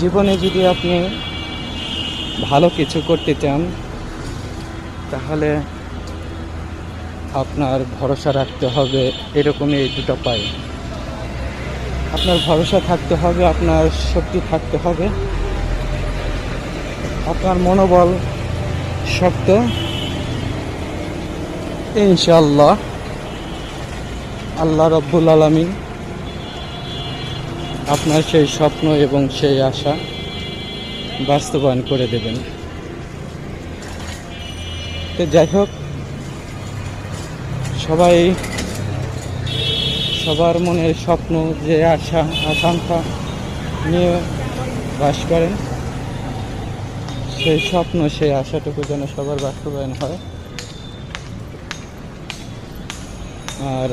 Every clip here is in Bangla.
জীবনে যদি আপনি ভালো কিছু করতে চান তাহলে আপনার ভরসা রাখতে হবে এরকমই এই দুটো পায়ে। আপনার ভরসা থাকতে হবে, আপনার শক্তি থাকতে হবে, আপনার মনোবল শক্ত। ইনশাআল্লাহ আল্লাহ রব্বুল আলামিন আপনার সেই স্বপ্ন এবং সেই আশা বাস্তবায়ন করে দেবেন। তো যাই হোক, সবার মনের স্বপ্ন যে আশা আকাঙ্ক্ষা নিয়ে বাস করেন, সেই স্বপ্ন সেই আশাটুকু যেন সবার বাস্তবায়ন হয়। আর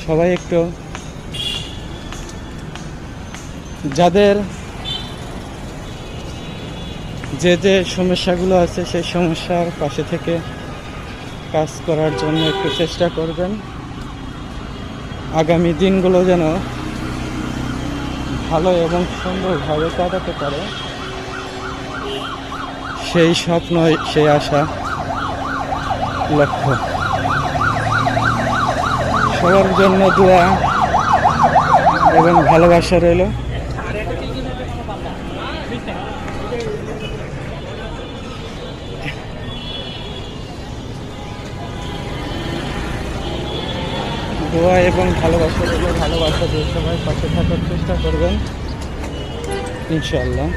সবাই একটু যাদের যে সমস্যাগুলো আছে সেই সমস্যার পাশে থেকে কাজ করার জন্য একটু চেষ্টা করবেন। আগামী দিনগুলো যেন ভালো এবং সুন্দরভাবে কাটাতে পারে, সেই স্বপ্ন সেই আশা লক্ষ্য। সবার জন্য দোয়া এবং ভালোবাসা রইল। দোয়া এবং ভালোবাসা রইল। ভালোবাসা দিয়ে সবাই পাশে থাকার চেষ্টা করবেন ইনশাআল্লাহ।